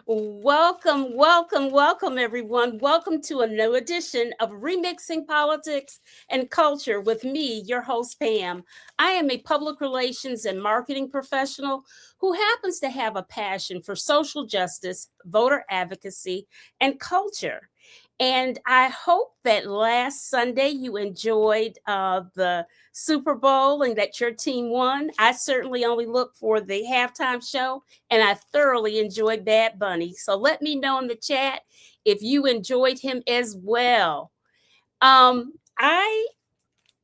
Welcome, welcome, welcome, everyone. Welcome to a new edition of Remixing Politics and Culture with me, your host, Pam. I am a public relations and marketing professional who happens to have a passion for social justice, voter advocacy, and culture. And I hope that last Sunday you enjoyed the Super Bowl and that your team won. I certainly only look for the halftime show and I thoroughly enjoyed Bad Bunny. So let me know in the chat if you enjoyed him as well. I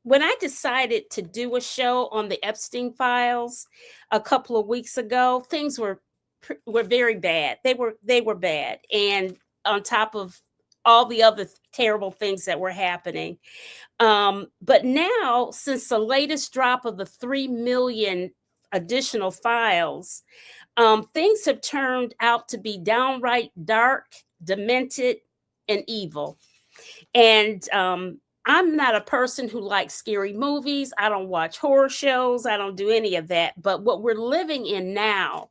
when I decided to do a show on the Epstein files a couple of weeks ago, things were very bad. They were bad, and on top of all the other terrible things that were happening. But now, since the latest drop of the 3 million additional files, things have turned out to be downright dark, demented, and evil. And I'm not a person who likes scary movies. I don't watch horror shows. I don't do any of that. But what we're living in now,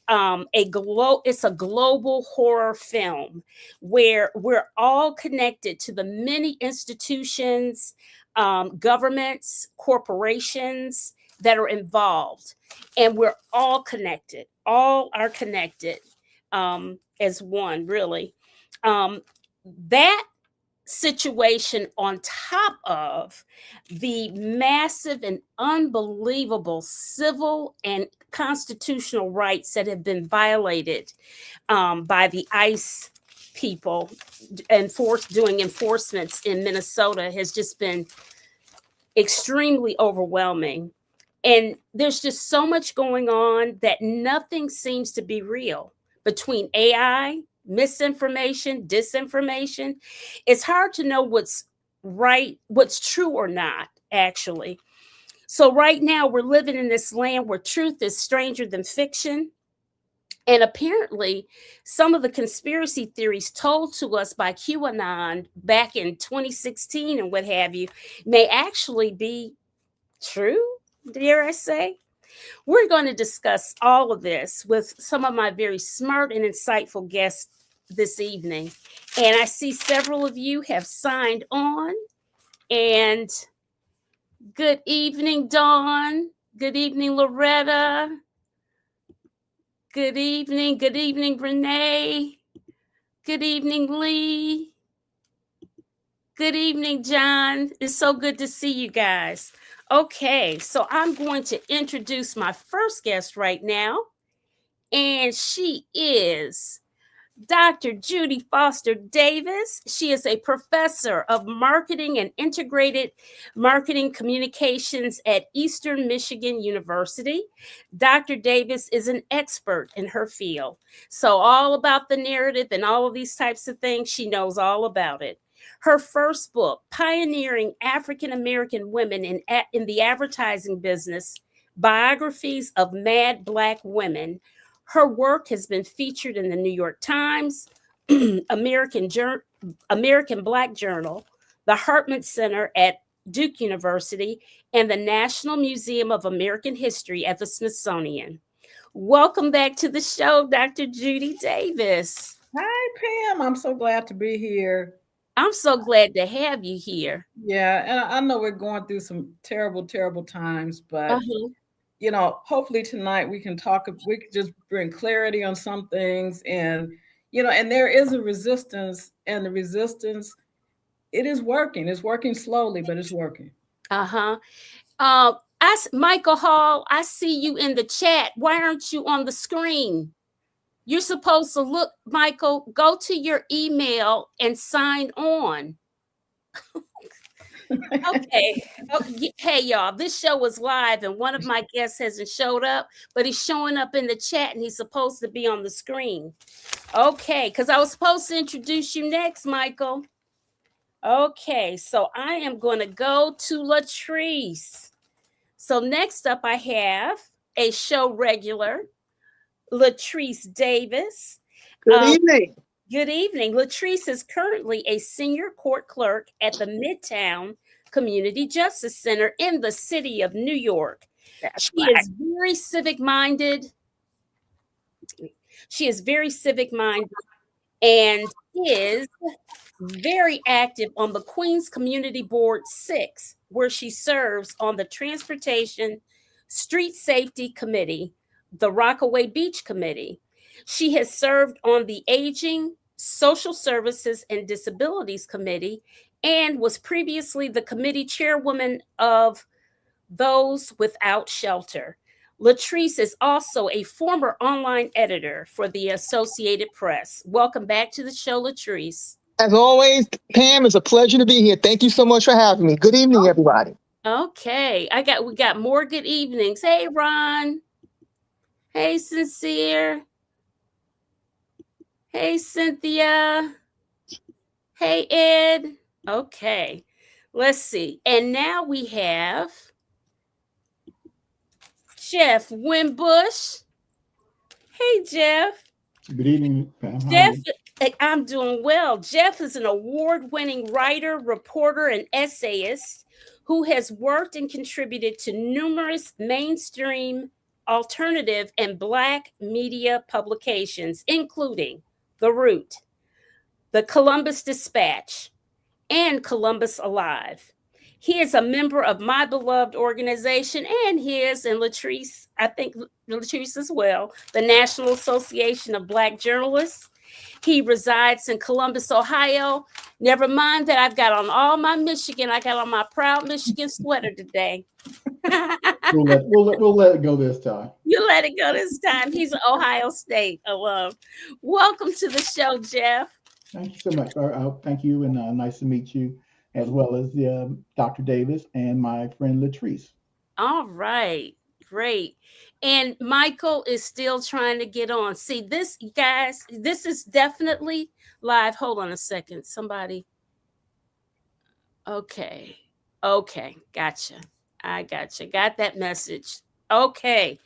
it's a global horror film where we're all connected to the many institutions, governments, corporations that are involved, and we're all connected. All are connected as one, really. That situation on top of the massive and unbelievable civil and constitutional rights that have been violated by the ICE people doing enforcements in Minnesota has just been extremely overwhelming. And there's just so much going on that nothing seems to be real between AI, misinformation, disinformation. It's hard to know what's right, what's true or not, actually. So, right now, we're living in this land where truth is stranger than fiction. And apparently, some of the conspiracy theories told to us by QAnon back in 2016 and what have you may actually be true, dare I say. We're going to discuss all of this with some of my very smart and insightful guests this evening. And I see several of you have signed on. And good evening, Dawn. Good evening, Loretta. Good evening, Renee. Good evening, Lee. Good evening, John. It's so good to see you guys. Okay, so I'm going to introduce my first guest right now, and she is Dr. Judy Foster Davis. She is a professor of marketing and integrated marketing communications at Eastern Michigan University. Dr. Davis is an expert in her field. So, all about the narrative and all of these types of things, she knows all about it. Her first book, Pioneering African American Women in the Advertising Business, Biographies of Mad Black Women. Her work has been featured in the New York Times, American Black Journal, the Hartman Center at Duke University, and the National Museum of American History at the Smithsonian. Welcome back to the show, Dr. Judy Davis. Hi, Pam. I'm so glad to be here. I'm so glad to have you here. Yeah, and I know we're going through some terrible, terrible times, but Uh-huh. hopefully tonight we can talk. We can just bring clarity on some things, and and there is a resistance, and the resistance it is working. It's working slowly, but it's working. Uh-huh. Michael Hall, I see you in the chat. Why aren't you on the screen? You're supposed to look, Michael, go to your email and sign on. Okay. Hey, y'all, this show was live and one of my guests hasn't showed up, but he's showing up in the chat and he's supposed to be on the screen. Okay, because I was supposed to introduce you next, Michael. Okay, so I am going to go to Latrice. So next up, I have a show regular, Latrice Davis. Good evening. Good evening. Latrice is currently a senior court clerk at the Midtown Community Justice Center in the city of New York. That's She right. is very civic minded. She is very civic minded and is very active on the Queens Community Board 6, where she serves on the Transportation Street Safety Committee, the Rockaway Beach Committee. She has served on the Aging, Social Services, and Disabilities Committee and was previously the committee chairwoman of Those Without Shelter. Latrice is also a former online editor for the Associated Press. Welcome back to the show, Latrice. As always, Pam, it's a pleasure to be here. Thank you so much for having me. Good evening, everybody. Okay, we got more good evenings. Hey, Ron. Hey, Sincere. Hey, Cynthia. Hey, Ed. Okay, let's see. And now we have Jeff Wimbush. Hey, Jeff. Good evening, Pam. Jeff, I'm doing well. Jeff is an award-winning writer, reporter, and essayist who has worked and contributed to numerous mainstream, alternative, and Black media publications, including The Root, The Columbus Dispatch, and Columbus Alive. He is a member of my beloved organization and his, and Latrice, I think Latrice as well, the National Association of Black Journalists. He resides in Columbus, Ohio. Never mind that I've got on all my Michigan. I got on my proud Michigan sweater today. we'll let it go this time. You let it go this time. He's an Ohio State alum. Welcome to the show, Jeff. Thank you so much. Thank you, and nice to meet you, as well as Dr. Davis and my friend Latrice. All right, great. And Michael is still trying to get on. See, this, guys, this is definitely live. Hold on a second. Somebody. Okay. Gotcha. I gotcha. Got that message. Okay.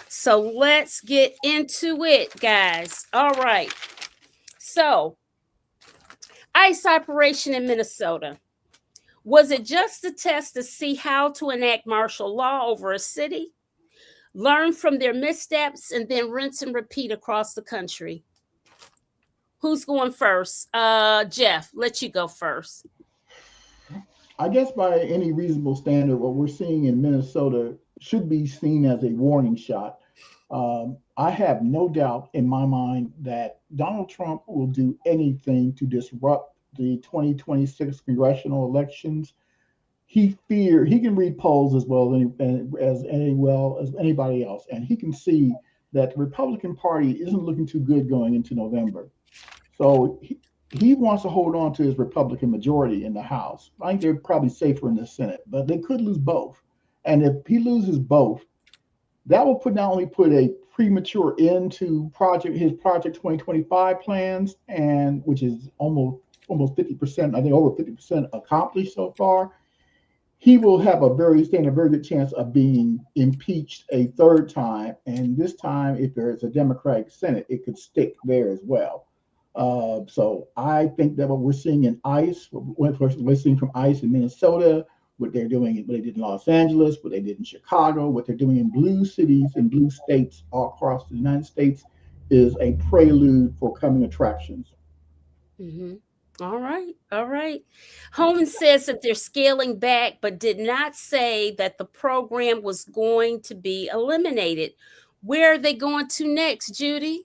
So let's get into it, guys. All right. So, ICE operation in Minnesota. Was it just a test to see how to enact martial law over a city? Learn from their missteps and then rinse and repeat across the country. Who's going first? Jeff, let you go first. I guess by any reasonable standard, what we're seeing in Minnesota should be seen as a warning shot. I have no doubt in my mind that Donald Trump will do anything to disrupt the 2026 congressional elections. He can read polls as well as anybody else, and he can see that the Republican Party isn't looking too good going into November. So he wants to hold on to his Republican majority in the House. I think they're probably safer in the Senate, but they could lose both. And if he loses both, that will not only put a premature end to his Project 2025 plans, and which is almost 50%, I think over 50% accomplished so far. He will stand a very good chance of being impeached a third time. And this time, if there's a Democratic Senate, it could stick there as well. So I think that what we're seeing in ICE, what we're seeing from ICE in Minnesota, what they're doing, what they did in Los Angeles, what they did in Chicago, what they're doing in blue cities and blue states all across the United States is a prelude for coming attractions. Mm-hmm. All right. Holman says that they're scaling back, but did not say that the program was going to be eliminated. Where are they going to next, Judy?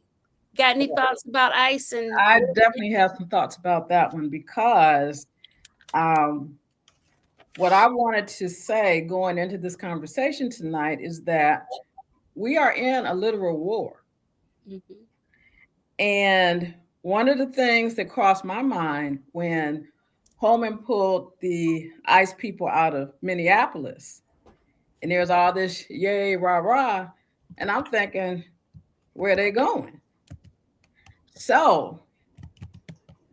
Got any thoughts about ICE? And I definitely have some thoughts about that one, because what I wanted to say going into this conversation tonight is that we are in a literal war. Mm-hmm. And one of the things that crossed my mind when Holman pulled the ICE people out of Minneapolis, and there's all this yay, rah, rah, and I'm thinking, where are they going? So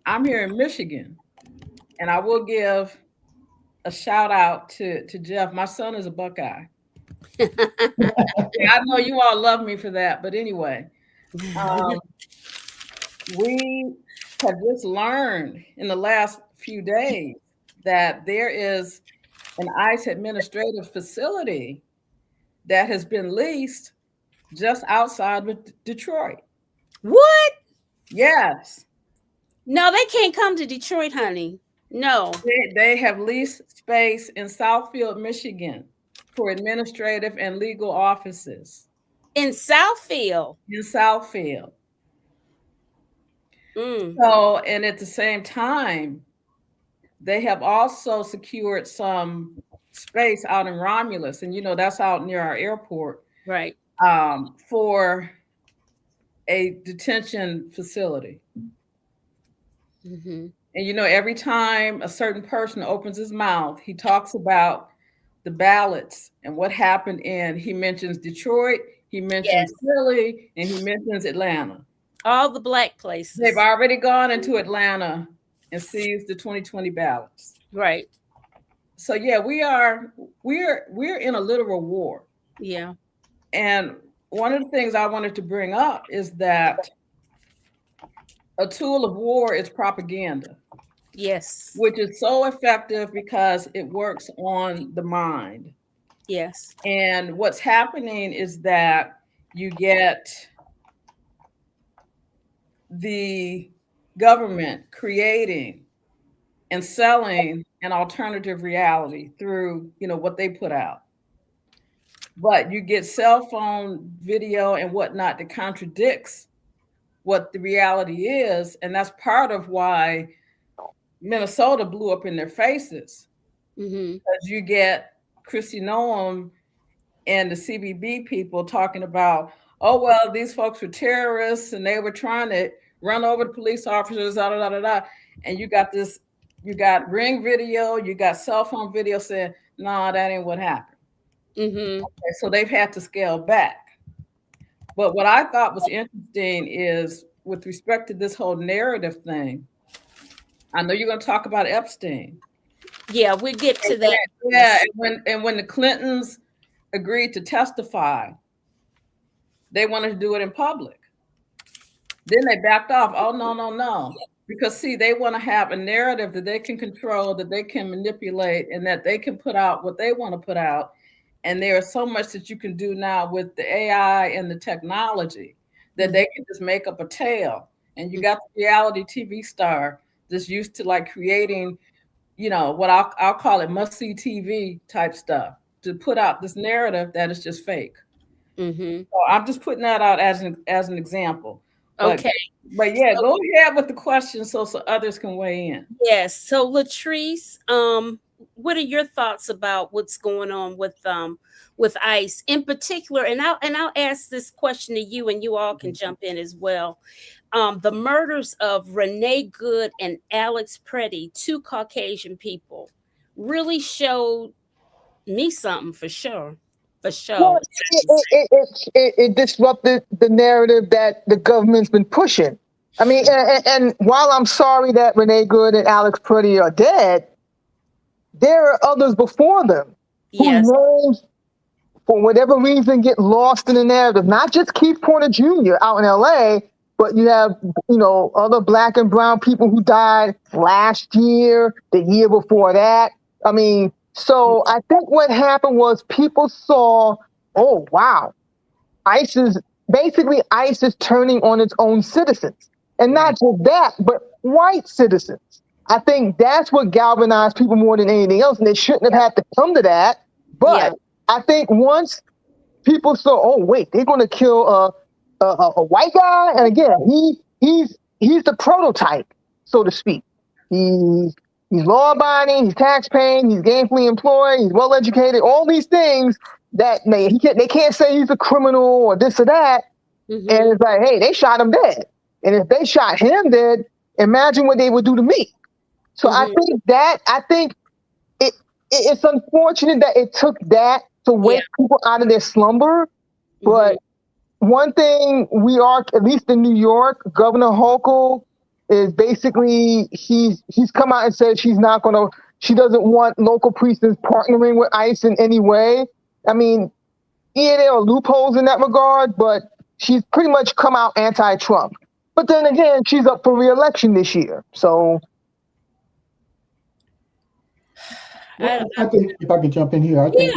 I'm here in Michigan, and I will give a shout out to Jeff. My son is a Buckeye. I know you all love me for that, but anyway, we have just learned in the last few days that there is an ICE administrative facility that has been leased just outside of Detroit. What? Yes. No, they can't come to Detroit, honey. No. They have leased space in Southfield, Michigan for administrative and legal offices. In Southfield. In Southfield. Mm. So, and at the same time, they have also secured some space out in Romulus, and that's out near our airport, Right. for a detention facility. Mm-hmm. And every time a certain person opens his mouth, he talks about the ballots and what happened he mentions Detroit, he mentions Philly, and he mentions Atlanta. All the black places. They've already gone into Atlanta and seized the 2020 ballots. Right. So yeah, we're in a literal war. Yeah. And one of the things I wanted to bring up is that a tool of war is propaganda. Yes. Which is so effective because it works on the mind. Yes. And what's happening is that you get the government creating and selling an alternative reality through, what they put out. But you get cell phone video and whatnot that contradicts what the reality is. And that's part of why Minnesota blew up in their faces. Mm-hmm. Because you get Kristi Noem and the CBB people talking about, oh, well, these folks were terrorists and they were trying to run over the police officers, da, da, da, da, da. And you got Ring video, you got cell phone video saying, no, that ain't what happened. Mm-hmm. Okay, so they've had to scale back. But what I thought was interesting is with respect to this whole narrative thing, I know you're going to talk about Epstein. Yeah, we get to that. Yeah, and when the Clintons agreed to testify, they wanted to do it in public. Then they backed off. Oh, no. Because, see, they want to have a narrative that they can control, that they can manipulate, and that they can put out what they want to put out. And there is so much that you can do now with the AI and the technology that they can just make up a tale. And you got the reality TV star that's used to like creating, what I'll call it must-see TV type stuff to put out this narrative that is just fake. Mm-hmm. So I'm just putting that out as an example. Okay. But yeah, go ahead with the question so others can weigh in. Yes. So Latrice, what are your thoughts about what's going on with ICE in particular? And I'll ask this question to you, and you all can jump in as well. The murders of Renee Good and Alex Pretty, two Caucasian people, really showed me something for sure. For sure. Well, it disrupted the narrative that the government's been pushing. I mean, and while I'm sorry that Renee Good and Alex Pretty are dead, there are others before them whose names, for whatever reason, get lost in the narrative. Not just Keith Porter Jr. out in LA, but you have, other Black and brown people who died last year, the year before that. I mean, so I think what happened was people saw, oh, wow, ICE is turning on its own citizens. And not just that, but white citizens. I think that's what galvanized people more than anything else. And they shouldn't have had to come to that. But I think once people saw, oh, wait, they're going to kill a white guy. And again, he's the prototype, so to speak. He's law-abiding, he's tax-paying, he's gainfully employed, he's well-educated, all these things that they can't say he's a criminal or this or that. Mm-hmm. And it's like, hey, they shot him dead. And if they shot him dead, imagine what they would do to me. So I think it's unfortunate that it took that to wake people out of their slumber. But one thing we are, at least in New York, Governor Hochul is basically, he's come out and said she doesn't want local precincts partnering with ICE in any way. I mean, there are loopholes in that regard, but she's pretty much come out anti-Trump. But then again, she's up for re-election this year. So I think if I could jump in here, I think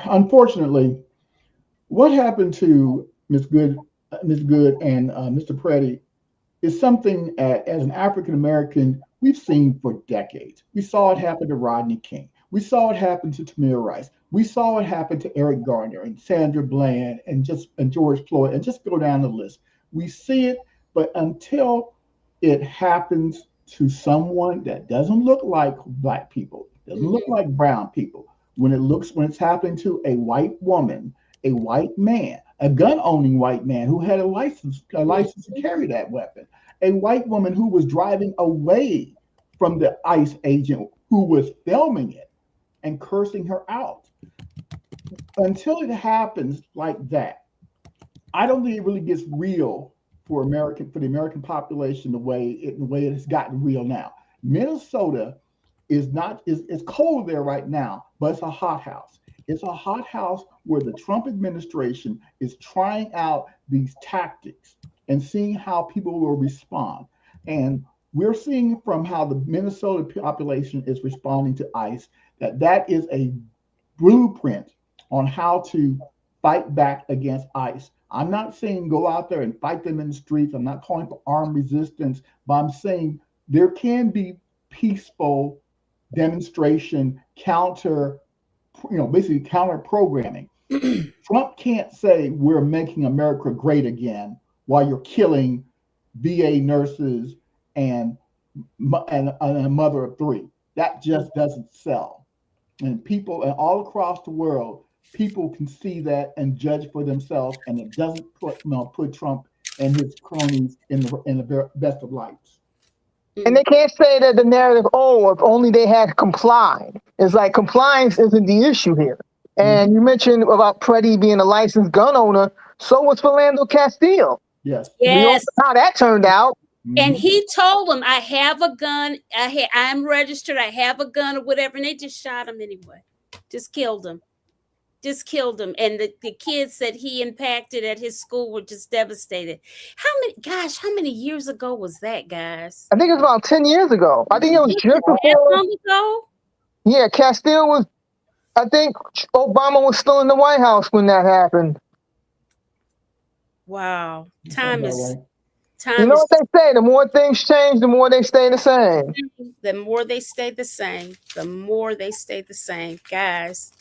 unfortunately, what happened to Ms. Good Ms. Good and Mr. Preddy, is something as an African American we've seen for decades. We saw it happen to Rodney King. We saw it happen to Tamir Rice. We saw it happen to Eric Garner and Sandra Bland and George Floyd, and just go down the list. We see it, but until it happens to someone that doesn't look like Black people, doesn't look like brown people, when it's happening to a white woman, a white man, a gun-owning white man who had a license to carry that weapon, a white woman who was driving away from the ICE agent who was filming it and cursing her out. Until it happens like that, I don't think it really gets real for the American population the way it has gotten real now. Minnesota is cold there right now, but it's a hothouse. It's a hothouse where the Trump administration is trying out these tactics and seeing how people will respond. And we're seeing from how the Minnesota population is responding to ICE that is a blueprint on how to fight back against ICE. I'm not saying go out there and fight them in the streets. I'm not calling for armed resistance, but I'm saying there can be peaceful demonstration, basically counter programming. Trump can't say we're making America great again while you're killing VA nurses and a mother of three. That just doesn't sell. And people all across the world, people can see that and judge for themselves, and it doesn't put Trump and his cronies in the best of lights. And they can't say that the narrative, if only they had complied. It's like compliance isn't the issue here. And you mentioned about Preddy being a licensed gun owner. So was Philando Castile. Yes. We all know how that turned out. And he told them, I have a gun. I'm registered. I have a gun or whatever. And they just shot him anyway. Just killed him. And the kids that he impacted at his school were just devastated. How many years ago was that, guys? I think it was about 10 years ago. I think it was just before. Long ago? Yeah, Castile was, I think Obama was still in the White House when that happened. Wow. You know what they say, the more things change, the more they stay the same. The more they stay the same, guys.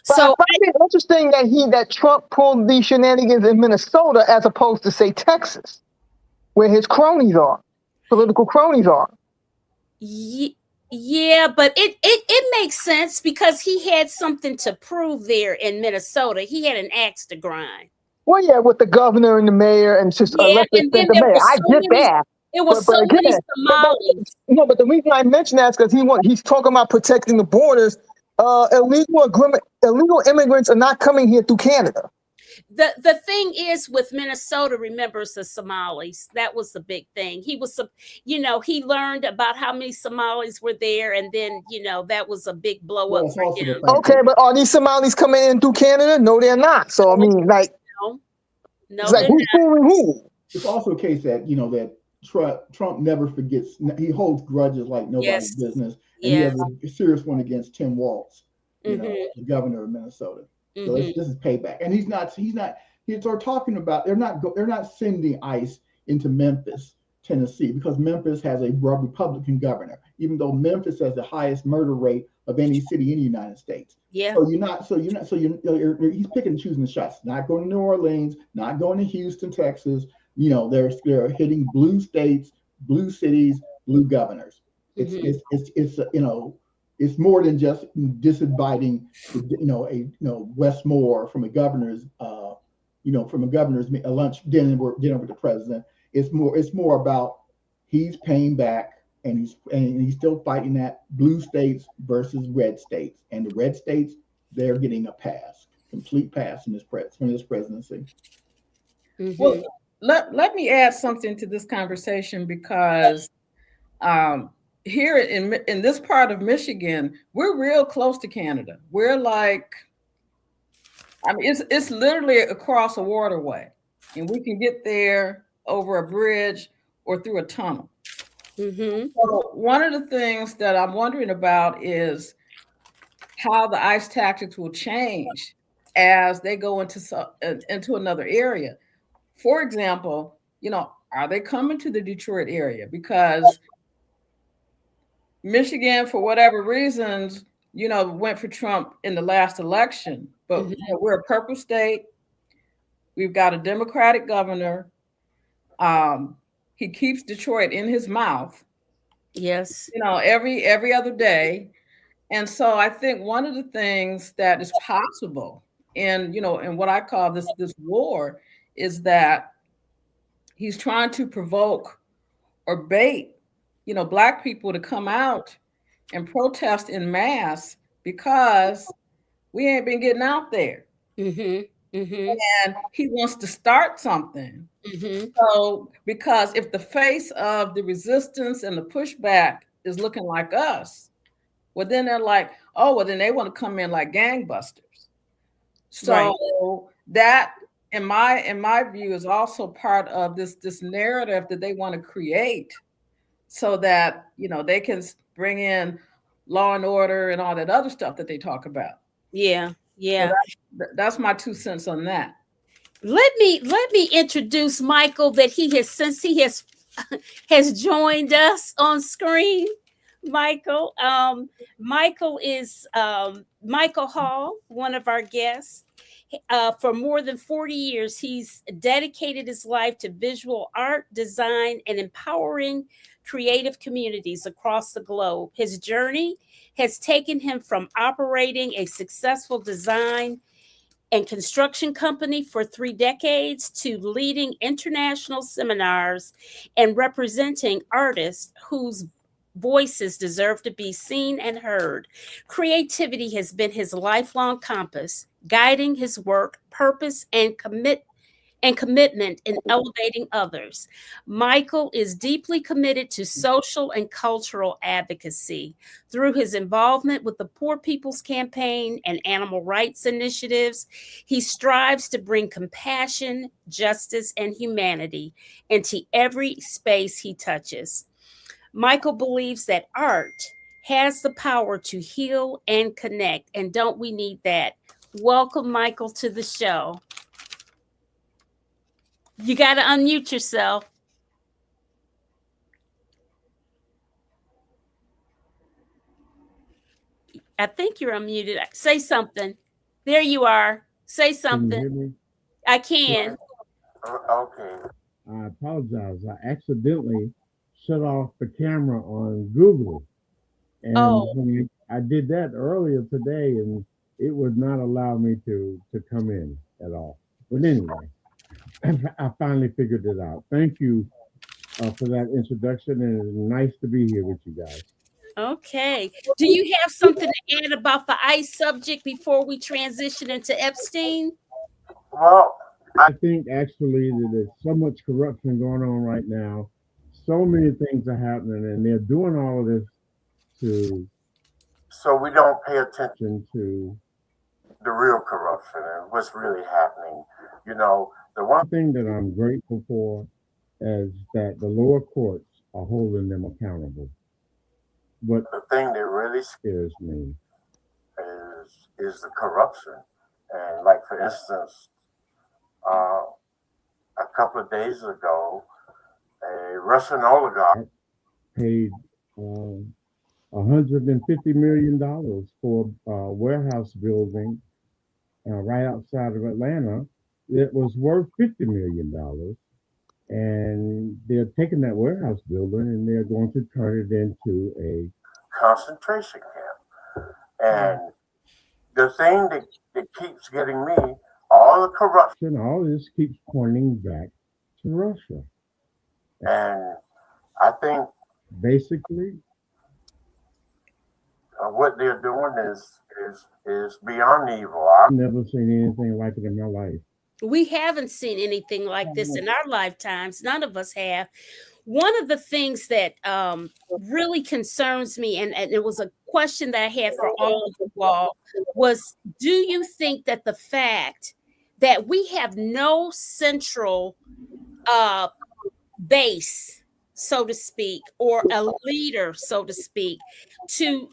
But So I find it interesting that Trump pulled these shenanigans in Minnesota as opposed to, say, Texas, where his political cronies are. Yeah, but it makes sense because he had something to prove there in Minnesota. He had an axe to grind. Well, yeah, with the governor and the mayor and just elected the mayor. I get that. It was so many Somalis. No, but the reason I mention that is because he's talking about protecting the borders. Illegal immigrants are not coming here through Canada. The thing is with Minnesota, remember, it's the Somalis. That was the big thing. He he learned about how many Somalis were there, and then that was a big blow up for him. Okay, but are these Somalis coming in through Canada? No, they're not. So I mean, no, it's like who's fooling who? It's also a case that that Trump never forgets. He holds grudges like nobody's business. And he has a serious one against Tim Walz, the governor of Minnesota. So this is payback. And they're talking about, they're not sending ICE into Memphis, Tennessee, because Memphis has a Republican governor, even though Memphis has the highest murder rate of any city in the United States. Yeah. So he's picking and choosing the shots, not going to New Orleans, not going to Houston, Texas. They're hitting blue states, blue cities, blue governors. It's more than just disinviting Westmore from a governor's lunch dinner with the president. It's more about he's paying back, and he's still fighting that blue states versus red states, and the red states, they're getting a complete pass in this presidency. Well, let me add something to this conversation because here in this part of Michigan, we're real close to Canada. We're like, it's literally across a waterway, and we can get there over a bridge or through a tunnel. So one of the things that I'm wondering about is how the ICE tactics will change as they go into another area. For example, are they coming to the Detroit area? Because Michigan, for whatever reasons, went for Trump in the last election. But we're a purple state. We've got a Democratic governor. He keeps Detroit in his mouth. Yes. Every other day. And so I think one of the things that is possible in what I call this war is that he's trying to provoke or bait, Black people to come out and protest in mass because we ain't been getting out there. And he wants to start something. So, because if the face of the resistance and the pushback is looking like us, well, then they're like, oh, well, then they want to come in like gangbusters. So that, in my view, is also part of this narrative that they want to create, so that they can bring in law and order and all that other stuff that they talk about. Yeah. So that's my 2 cents on that. Let me introduce Michael, that he has joined us on screen. Michael is Michael Hall, one of our guests. For more than 40 years, he's dedicated his life to visual art, design, and empowering creative communities across the globe. His journey has taken him from operating a successful design and construction company for 3 decades to leading international seminars and representing artists whose voices deserve to be seen and heard. Creativity has been his lifelong compass, guiding his work, purpose, and commitment in elevating others. Michael is deeply committed to social and cultural advocacy. Through his involvement with the Poor People's Campaign and animal rights initiatives, he strives to bring compassion, justice, and humanity into every space he touches. Michael believes that art has the power to heal and connect, and don't we need that? Welcome, Michael, to the show. You got to unmute yourself. I think you're unmuted. Say something. There you are. Say something. Can you hear me? I can. Okay. I apologize. I accidentally shut off the camera on Google. And when I did that earlier today, and it would not allow me to come in at all. But anyway, I finally figured it out. Thank you for that introduction, and it's nice to be here with you guys. Okay. Do you have something to add about the ICE subject before we transition into Epstein? Well, I think actually that there's so much corruption going on right now. So many things are happening, and they're doing all of this so we don't pay attention to the real corruption and what's really happening. The one thing that I'm grateful for is that the lower courts are holding them accountable. But the thing that really scares me is the corruption. And like, for instance, a couple of days ago, a Russian oligarch paid $150 million for a warehouse building right outside of Atlanta that was worth $50 million. And they're taking that warehouse building and they're going to turn it into a concentration camp. And the thing that keeps getting me, all the corruption, all this keeps pointing back to Russia. And I think basically what they're doing is beyond evil. I've never seen anything like it in my life. We haven't seen anything like this in our lifetimes. None of us have. One of the things that really concerns me, and it was a question that I had for all of you all, was, do you think that the fact that we have no central base, so to speak, or a leader, so to speak, to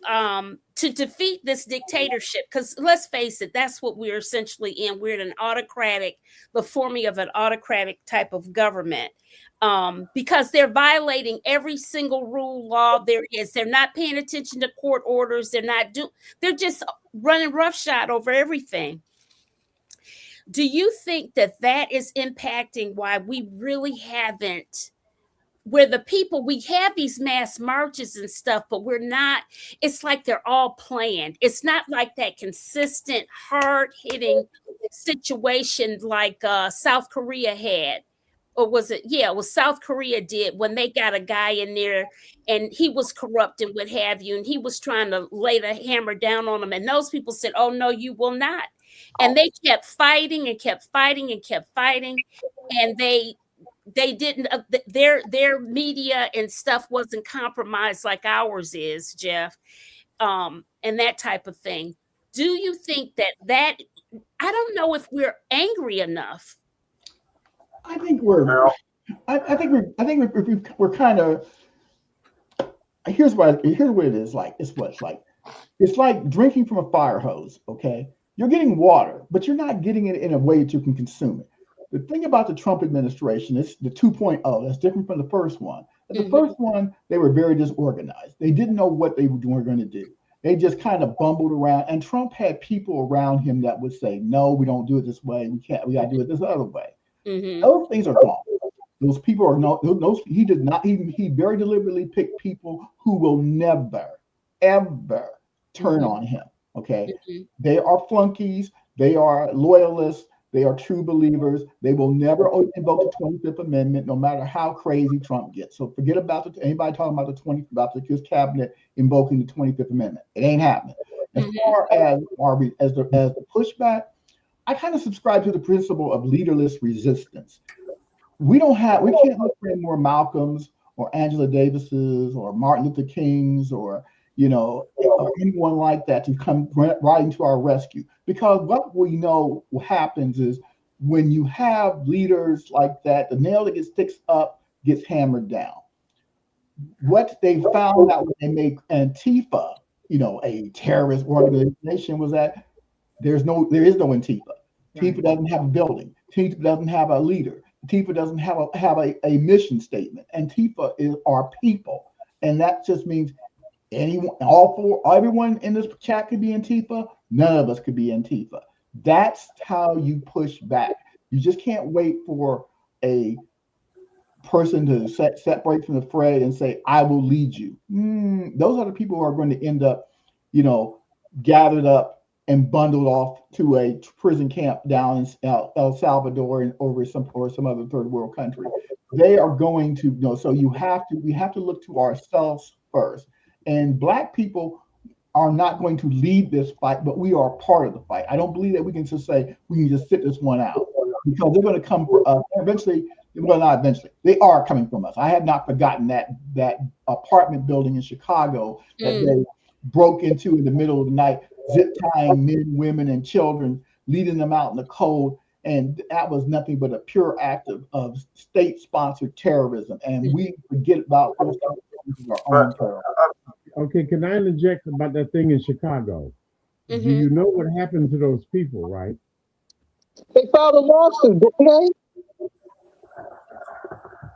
defeat this dictatorship. Because let's face it, that's what we're essentially in. We're in an autocratic, the forming of an autocratic type of government. Because they're violating every single rule, law there is. They're not paying attention to court orders. They're just running roughshod over everything. Do you think that that is impacting why we really haven't, where the people, we have these mass marches and stuff, but we're not, it's like they're all planned. It's not like that consistent, hard-hitting situation like South Korea had. Or was it? Yeah, it was South Korea did when they got a guy in there and he was corrupt and what have you, and he was trying to lay the hammer down on them. And those people said, "Oh no, you will not." And they kept fighting and kept fighting and kept fighting, and they didn't. Their media and stuff wasn't compromised like ours is, Jeff, and that type of thing. Do you think that I don't know if we're angry enough? I think we're. I think we're kind of. Here's what it is like. It's like drinking from a fire hose. Okay, you're getting water, but you're not getting it in a way that you can consume it. The thing about the Trump administration is the 2.0. That's different from the first one. The first one, they were very disorganized. They didn't know what they were going to do. They just kind of bumbled around. And Trump had people around him that would say, "No, we don't do it this way. We can't. We got to do it this other way." Those things are gone. Those people are no. Those he did not. He very deliberately picked people who will never, ever turn on him. Okay, they are flunkies. They are loyalists. They are true believers. They will never invoke the 25th Amendment, no matter how crazy Trump gets. So forget about anybody talking about his cabinet invoking the 25th Amendment. It ain't happening. As far as the pushback, I kind of subscribe to the principle of leaderless resistance. We can't look for any more Malcolms or Angela Davises or Martin Luther Kings or anyone like that to come riding to our rescue. Because what we know happens is when you have leaders like that, the nail that gets fixed up gets hammered down. What they found out when they made Antifa, a terrorist organization, was that there is no Antifa. Antifa doesn't have a building. Antifa doesn't have a leader. Antifa doesn't have a mission statement. Antifa is our people, and that just means everyone in this chat could be Antifa. None of us could be Antifa. That's how you push back. You just can't wait for a person to separate from the fray and say, "I will lead you." Those are the people who are going to end up, gathered up and bundled off to a prison camp down in El Salvador and over some other third world country. They are going to so we have to look to ourselves first. And Black people are not going to lead this fight, but we are part of the fight. I don't believe that we can just say we can just sit this one out, because they're going to come for us eventually. Well, not eventually. They are coming from us. I have not forgotten that apartment building in Chicago that they broke into in the middle of the night, zip tying men, women, and children, leading them out in the cold. And that was nothing but a pure act of state-sponsored terrorism. And we forget about those our own terror. Okay, can I interject about that thing in Chicago? Do you know what happened to those people, right? They filed a lawsuit, didn't they?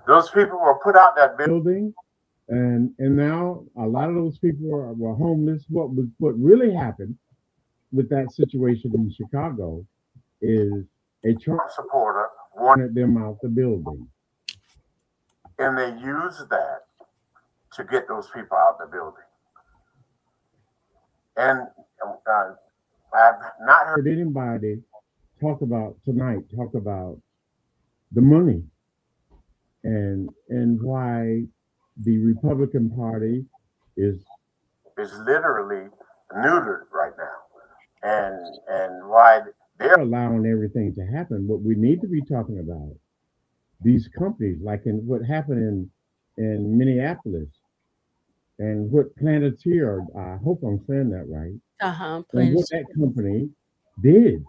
Those people were put out that building, and now a lot of those people were homeless. What really happened with that situation in Chicago is a Trump supporter wanted them out the building, and they used that to get those people out the building. And I've not heard anybody talk about the money and why the Republican Party is literally neutered right now, and why they're allowing everything to happen. What we need to be talking about, these companies, like in what happened in Minneapolis, and what Planeteer, I hope I'm saying that right. And what that company did,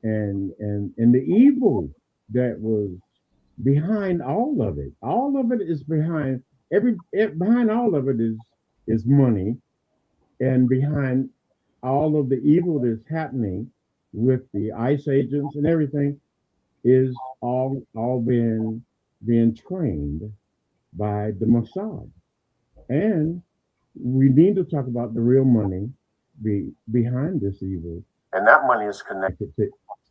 and the evil that was behind all of it. All of it is behind behind all of it is money, and behind all of the evil that's happening with the ICE agents and everything is all being trained by the Mossad. And we need to talk about the real money behind this evil. And that money is connected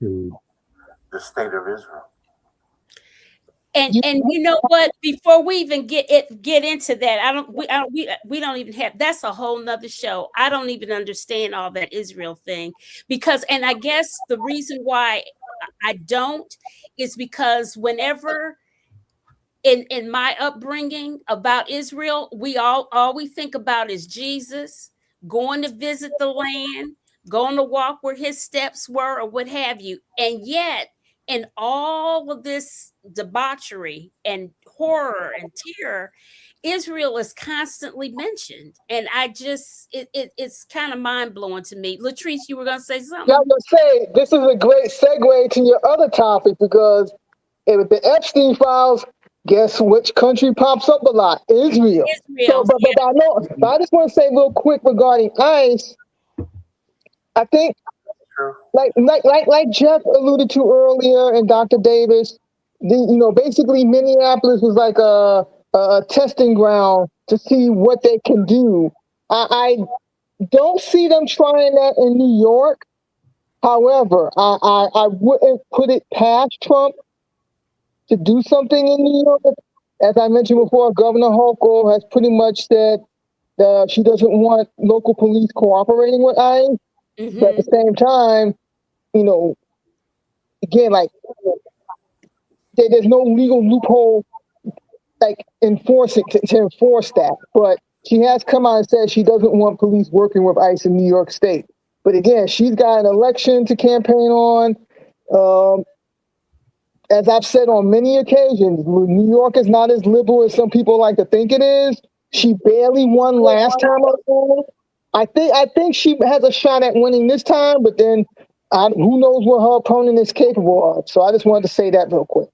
to the state of Israel. And you know what? Before we even get into that, we don't even have. That's a whole nother show. I don't even understand all that Israel thing because, and I guess the reason why I don't is because whenever in my upbringing about Israel, all we think about is Jesus going to visit the land, going to walk where his steps were, or what have you, and yet. And all of this debauchery and horror and terror, Israel is constantly mentioned. And I just, it's kind of mind-blowing to me. Latrice, you were going to say something? Yeah, I was going to say, this is a great segue to your other topic, because with the Epstein files, guess which country pops up a lot? Israel. Israel. So, but I just want to say real quick regarding ICE, I think, like Jeff alluded to earlier, and Dr. Davis, basically Minneapolis was like a testing ground to see what they can do. I don't see them trying that in New York. However, I wouldn't put it past Trump to do something in New York. As I mentioned before, Governor Hochul has pretty much said she doesn't want local police cooperating with ICE. Mm-hmm. But at the same time, again, like there's no legal loophole like to enforce that. But she has come out and said she doesn't want police working with ICE in New York State. But again, she's got an election to campaign on. As I've said on many occasions, New York is not as liberal as some people like to think it is. She barely won last time around. I think she has a shot at winning this time, but then who knows what her opponent is capable of. So I just wanted to say that real quick.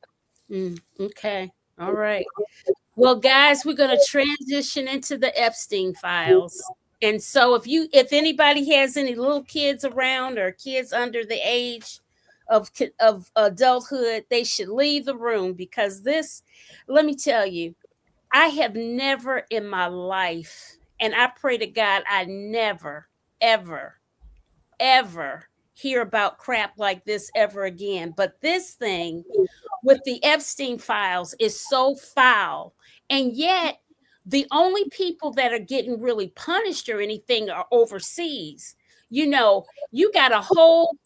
Okay. All right. Well, guys, we're going to transition into the Epstein files. And so if anybody has any little kids around or kids under the age of adulthood, they should leave the room, because let me tell you, I have never in my life, and I pray to God I never, ever, ever hear about crap like this ever again. But this thing with the Epstein files is so foul. And yet the only people that are getting really punished or anything are overseas. You got a whole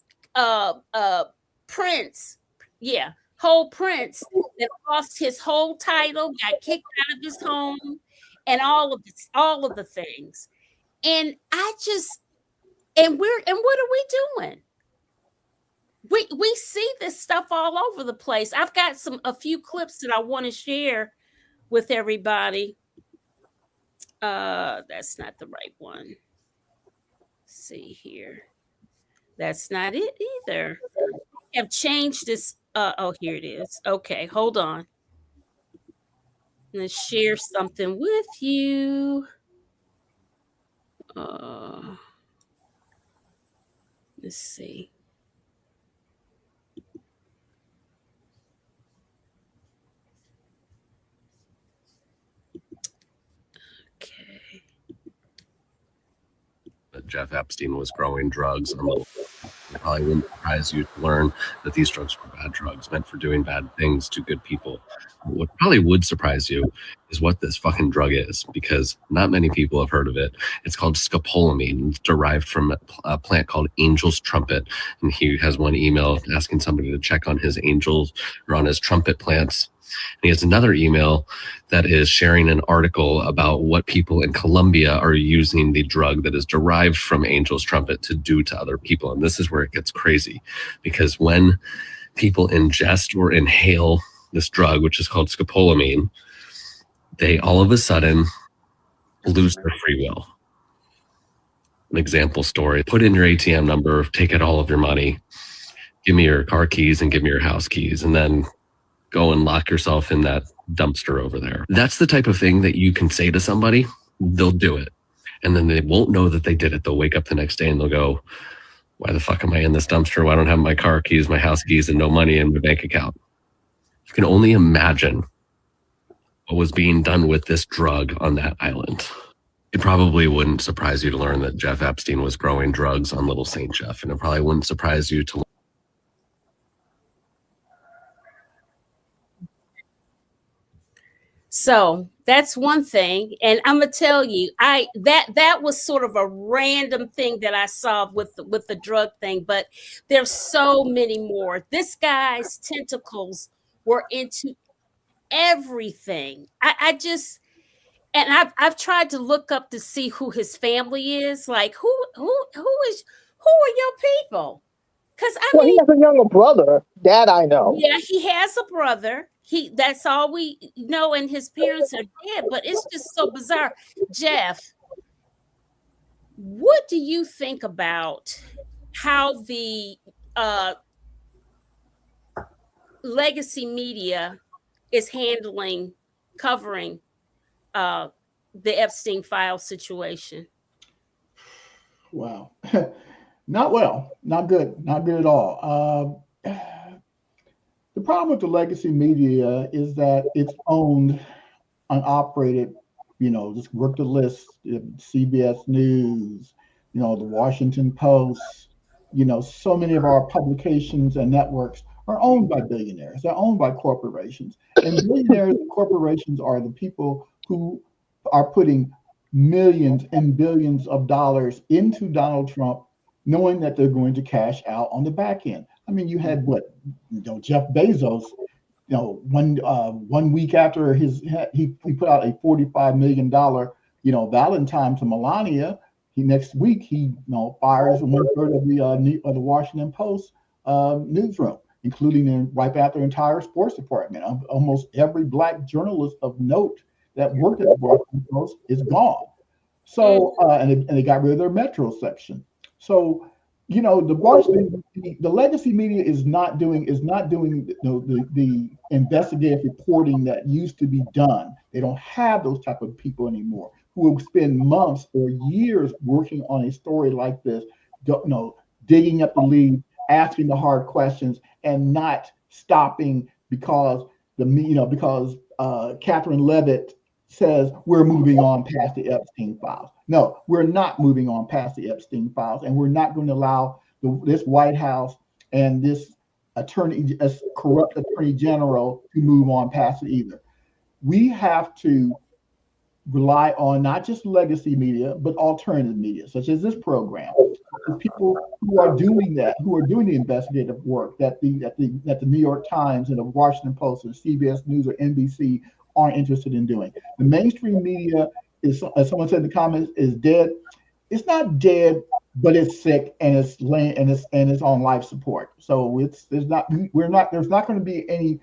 prince. Yeah. Whole prince that lost his whole title, got kicked out of his home, and all of the things. And and what are we doing? We see this stuff all over the place. I've got a few clips that I want to share with everybody. That's not the right one. Let's see here. That's not it either. I've changed this. Here it is. Okay, hold on. Let's share something with you. Let's see. Okay. Jeff Epstein was growing drugs. It probably wouldn't surprise you to learn that these drugs were bad drugs meant for doing bad things to good people. What probably would surprise you is what this fucking drug is, because not many people have heard of it. It's called scopolamine. It's derived from a plant called Angel's Trumpet. And he has one email asking somebody to check on his angels or on his trumpet plants. And he has another email that is sharing an article about what people in Colombia are using the drug that is derived from Angel's Trumpet to do to other people. And this is where it gets crazy, because when people ingest or inhale this drug, which is called scopolamine, they all of a sudden lose their free will. An example story: put in your ATM number, take out all of your money, give me your car keys and give me your house keys, and then go and lock yourself in that dumpster over there. That's the type of thing that you can say to somebody, they'll do it. And then they won't know that they did it. They'll wake up the next day and they'll go, why the fuck am I in this dumpster? Why don't I have my car keys, my house keys, and no money in my bank account? You can only imagine what was being done with this drug on that island. It probably wouldn't surprise you to learn that Jeff Epstein was growing drugs on Little St. Jeff. And it probably wouldn't surprise you to So that's one thing, and I'm gonna tell you, that was sort of a random thing that I saw with the drug thing, but there's so many more. This guy's tentacles were into everything. I just, and I've tried to look up to see who his family is. Like who are your people? Because Well, he has a younger brother. That I know. yeah, he has a brother. That's all we know, and his parents are dead, but it's just so bizarre. Jeff, what do you think about how the legacy media is covering the Epstein file situation? Wow. Not well, not good at all. The problem with the legacy media is that it's owned and operated, just work the list, CBS News, the Washington Post, so many of our publications and networks are owned by billionaires. They're owned by corporations. And billionaires and corporations are the people who are putting millions and billions of dollars into Donald Trump, knowing that they're going to cash out on the back end. I mean, you had Jeff Bezos, 1 week after he put out a $45 million, Valentine to Melania. Next week he fires 1/3 of the Washington Post newsroom, including wipe out their entire sports department. Almost every Black journalist of note that worked at the Washington Post is gone. So and they got rid of their Metro section. So the legacy media is not doing the investigative reporting that used to be done. They don't have those type of people anymore who will spend months or years working on a story like this, digging up the lead, asking the hard questions, and not stopping because Catherine Levitt says we're moving on past the Epstein files. No, we're not moving on past the Epstein files, and we're not going to allow this White House and this corrupt attorney general to move on past it either. We have to rely on not just legacy media, but alternative media, such as this program. People who are doing that, who are doing the investigative work that the New York Times and the Washington Post or CBS News or NBC aren't interested in doing. The mainstream media is, as someone said in the comments, is dead. It's not dead, but it's sick and it's on life support. So there's not going to be any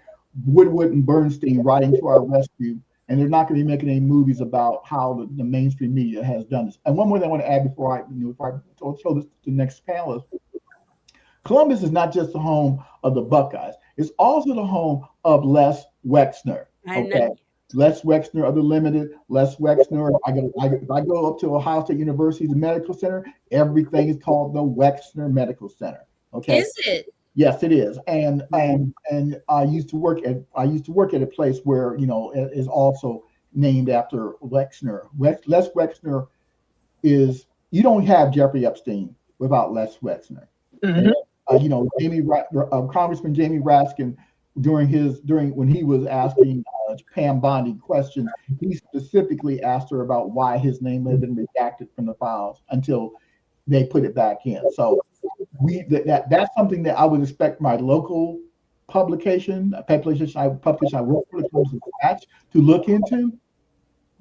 Woodward and Bernstein riding to our rescue, and they're not going to be making any movies about how the mainstream media has done this. And one more thing I want to add before I show this to the next panelist. Columbus is not just the home of the Buckeyes; it's also the home of Les Wexner. Okay. Les Wexner of the Limited, Les Wexner. If I go up to Ohio State University's medical center, everything is called the Wexner Medical Center. Okay. Is it? Yes, it is. And I used to work at a place where is also named after Wexner. Les Wexner is, you don't have Jeffrey Epstein without Les Wexner. Mm-hmm. Congressman Jamie Raskin, when he was asking Pam Bondi questions, he specifically asked her about why his name had been redacted from the files until they put it back in. So that's something that I would expect my local publication I work for, the Clemson Dispatch, to look into,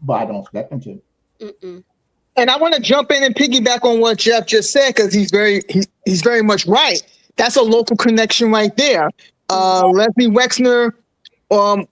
but I don't expect them to. Mm-mm. And I want to jump in and piggyback on what Jeff just said, because he's very much right. That's a local connection right there. Leslie Wexner was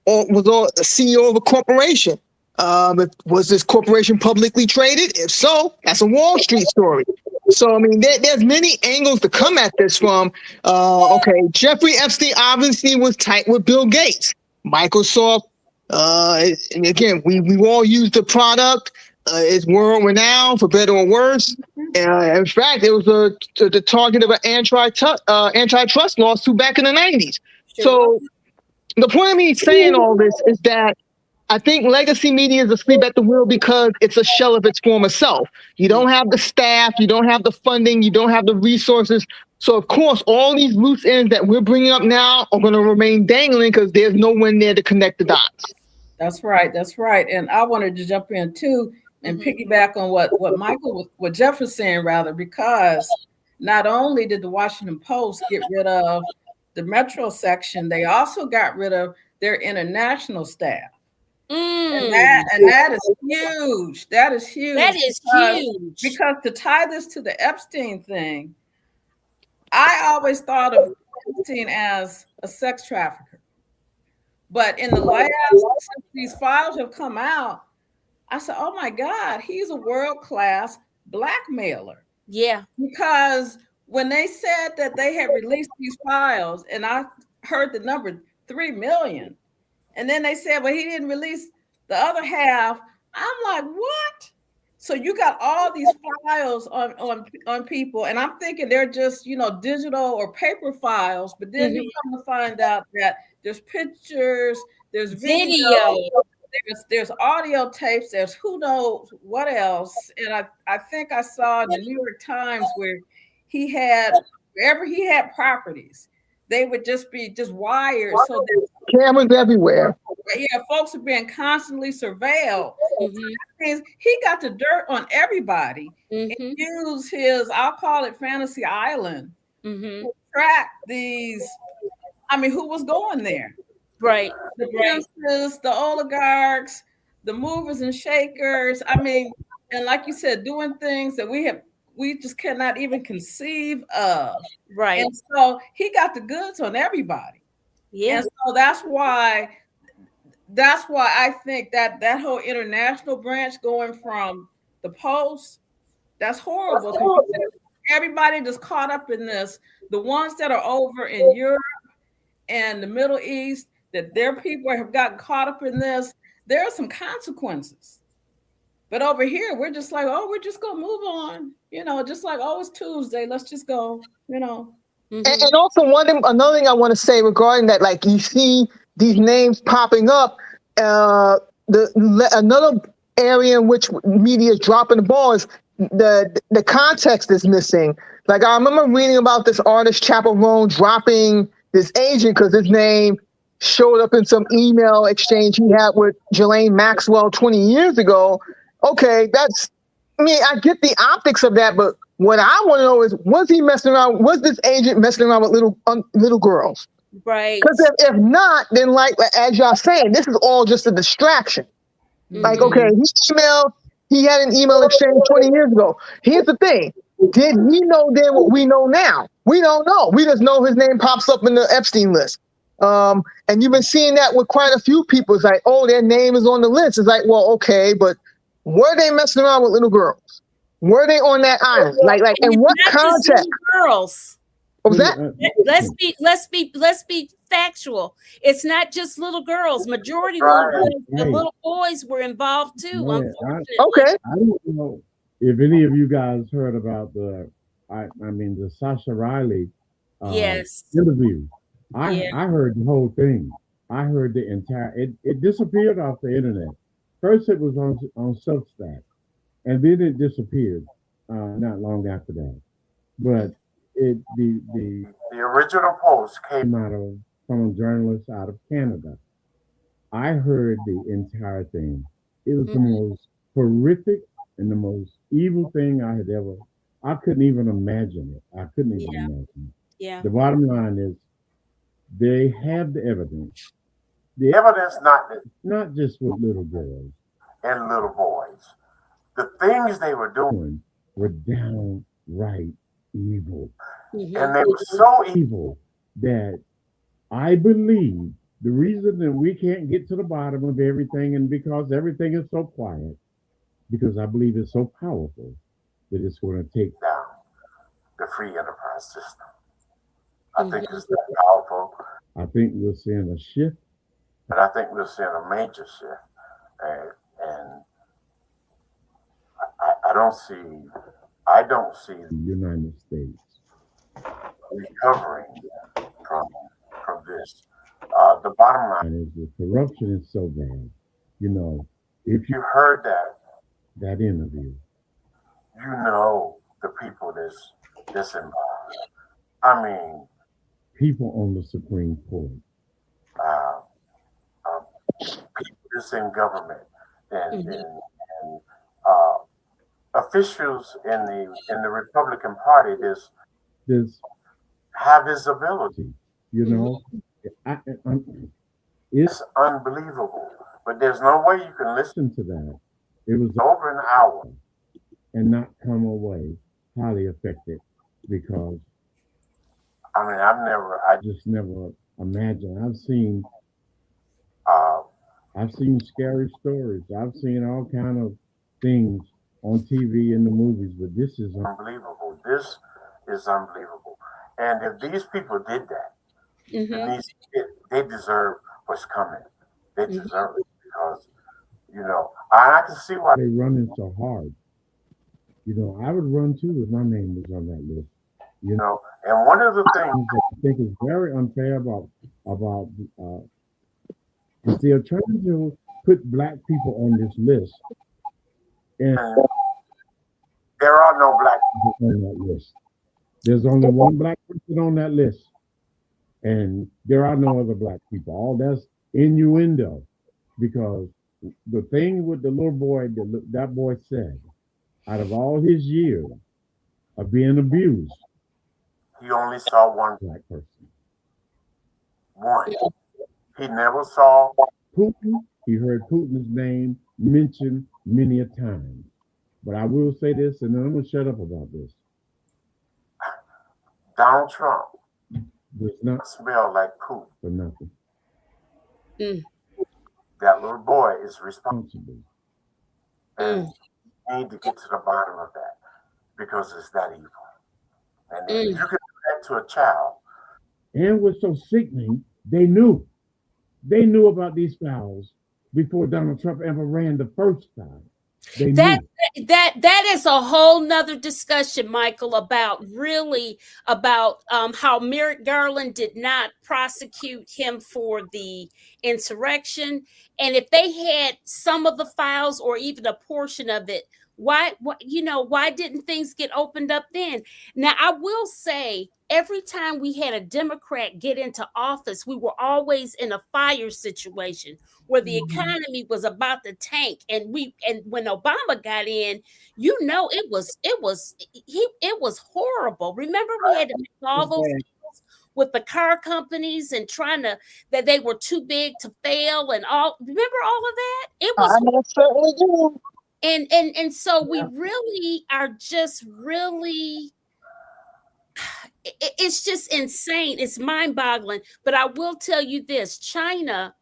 a CEO of a corporation. Was this corporation publicly traded? If so, that's a Wall Street story. So, I mean, there's many angles to come at this from. Okay, Jeffrey Epstein obviously was tight with Bill Gates. Microsoft And again, we all use the product. It's world renowned for better or worse. In fact, it was the target of an antitrust lawsuit back in the 90s. So the point of me saying all this is that I think legacy media is asleep at the wheel because it's a shell of its former self. You don't have the staff, you don't have the funding, you don't have the resources. So, of course, all these loose ends that we're bringing up now are going to remain dangling because there's no one there to connect the dots. That's right. That's right. And I wanted to jump in too and piggyback on what Jeff was saying, rather, because not only did the Washington Post get rid of the Metro section, they also got rid of their international staff. And that is huge. That is huge. That is huge. Because to tie this to the Epstein thing, I always thought of Epstein as a sex trafficker. But in the last, since these files have come out, I said, oh my God, he's a world-class blackmailer. Yeah. Because when they said that they had released these files, and I heard the number 3 million, and then they said, well, he didn't release the other half. I'm like, what? So you got all these files on people, and I'm thinking they're just, digital or paper files, but then you come to find out that there's pictures, there's video, there's audio tapes, there's who knows what else. And I think I saw in the New York Times where wherever he had properties, they would just be wired. So that cameras everywhere. Yeah, folks are being constantly surveilled. That means he got the dirt on everybody and used his, I'll call it fantasy island, to track these, who was going there. Right. The princes, the oligarchs, the movers and shakers. And like you said, doing things that we just cannot even conceive of. Right. And so he got the goods on everybody. Yeah. And so that's why I think that whole international branch going from the Post, that's horrible. Everybody just caught up in this. The ones that are over in Europe and the Middle East, that their people have gotten caught up in this, there are some consequences. But over here, we're just like, oh, we're just going to move on. Just like, oh, it's Tuesday. Let's just go, And also another thing I want to say regarding that, like you see these names popping up, another area in which media is dropping the ball is the context is missing. Like I remember reading about this artist Chappell Roan dropping this agent because his name showed up in some email exchange he had with Ghislaine Maxwell 20 years ago. Okay, I get the optics of that, but what I want to know is, was this agent messing around with little girls? Right. Because if not, then like as y'all saying, this is all just a distraction. Like, okay, he had an email exchange 20 years ago. Here's the thing. Did he know then what we know now? We don't know. We just know his name pops up in the Epstein list. And you've been seeing that with quite a few people. It's like, oh, their name is on the list. It's like, well, okay, but were they messing around with little girls? Were they on that island? Like, in what context? Girls. What was that? Let's be factual. It's not just little girls. Majority of the little boys were involved too. Unfortunately. Okay. I don't know if any of you guys heard about the Sasha Riley interview. I heard the whole thing. I heard the entire. It disappeared off the internet. First, it was on Substack, and then it disappeared not long after that. But the original post came out from a journalist out of Canada. I heard the entire thing. It was the most horrific and the most evil thing I couldn't even imagine it. I couldn't even imagine it. Yeah. The bottom line is they have the evidence. The evidence not just with little girls and little boys. The things they were doing were downright evil. And they were so evil that I believe the reason that we can't get to the bottom of everything, and because everything is so quiet, because I believe it's so powerful that it's going to take down the free enterprise system. I think it's that powerful. I think we're seeing a shift But I think we're seeing a major shift, and I don't see The United States. recovering from this. The bottom line, And the corruption is so bad. You know, if you heard that interview, you know the people that's involved. I mean, people on the Supreme Court, people that's in government and officials in the Republican Party this have visibility. you know, It's unbelievable. But there's no way you can listen listen to that. It was over an hour. and not come away highly affected because I mean, I just never imagined. I've seen scary stories. I've seen all kind of things on TV and the movies, but this is unbelievable. This is unbelievable. And if these people did that, then they deserve what's coming. They deserve it because, you know, I can see why they running so hard. You know, I would run too if my name was on that list. You know, and one of the things that I think is very unfair about is they're trying to put black people on this list, and there are no black people on that list. There's only one black person on that list, and there are no other black people. All that's innuendo, because the thing with the little boy that boy said, out of all his years of being abused, he only saw one black person. One. He never saw Putin. He heard Putin's name mentioned many a time. But I will say this, and then I'm going to shut up about this. Donald Trump Does not smell like poop for nothing. That little boy is responsible. And we need to get to the bottom of that because it's that evil. And if you can do that to a child. And what's so sickening, they knew about these fouls before Donald Trump ever ran the first time. That is a whole nother discussion, Michael, about how Merrick Garland did not prosecute him for the insurrection. And if they had some of the files or even a portion of it, why didn't things get opened up then? Now, I will say, every time we had a Democrat get into office, we were always in a fire situation where the economy was about to tank. And when Obama got in, it was horrible. Remember, we had to make all those deals with the car companies and that they were too big to fail and all. Remember all of that? It was. I certainly do. And so we really are just really. It's just insane. It's mind-boggling. But I will tell you this: China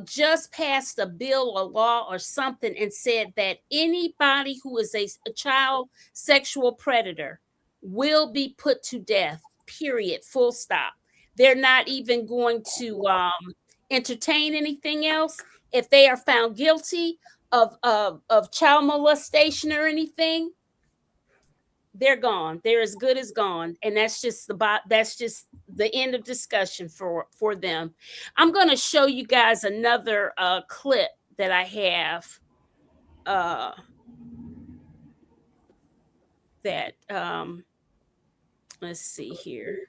just passed a bill, a law, or something, and said that anybody who is a child sexual predator will be put to death. Period. Full stop. They're not even going to entertain anything else. If they are found guilty of child molestation or anything, they're gone. They're as good as gone, and that's just the end of discussion for them. I'm going to show you guys another clip that I have. Let's see here.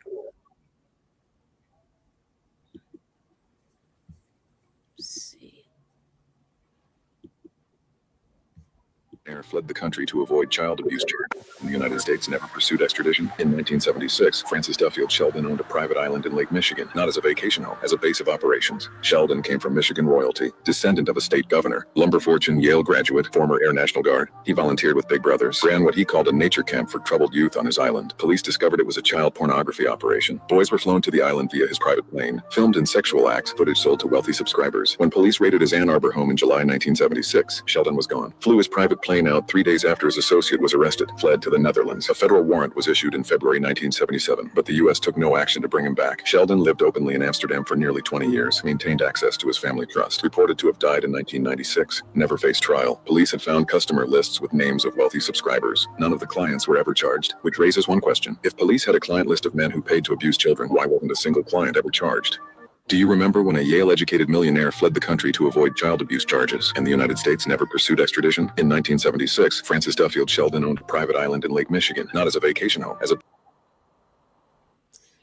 Fled the country to avoid child abuse charges. The United States never pursued extradition. In 1976, Francis Duffield Sheldon owned a private island in Lake Michigan, not as a vacation home, as a base of operations. Sheldon came from Michigan royalty, descendant of a state governor, lumber fortune, Yale graduate, former Air National Guard. He volunteered with Big Brothers, ran what he called a nature camp for troubled youth on his island. Police discovered it was a child pornography operation. Boys were flown to the island via his private plane, filmed in sexual acts, footage sold to wealthy subscribers. When police raided his Ann Arbor home in July 1976, Sheldon was gone. Flew his private plane plane out 3 days after his associate was arrested, fled to the Netherlands. A federal warrant was issued in February 1977, but the U.S. took no action to bring him back. Sheldon lived openly in Amsterdam for nearly 20 years, maintained access to his family trust, reported to have died in 1996, never faced trial. Police had found customer lists with names of wealthy subscribers. None of the clients were ever charged, which raises one question. If police had a client list of men who paid to abuse children, why wasn't a single client ever charged? Do you remember when a Yale-educated millionaire fled the country to avoid child abuse charges, and the United States never pursued extradition? In 1976, Francis Duffield Sheldon owned a private island in Lake Michigan, not as a vacation home, as a...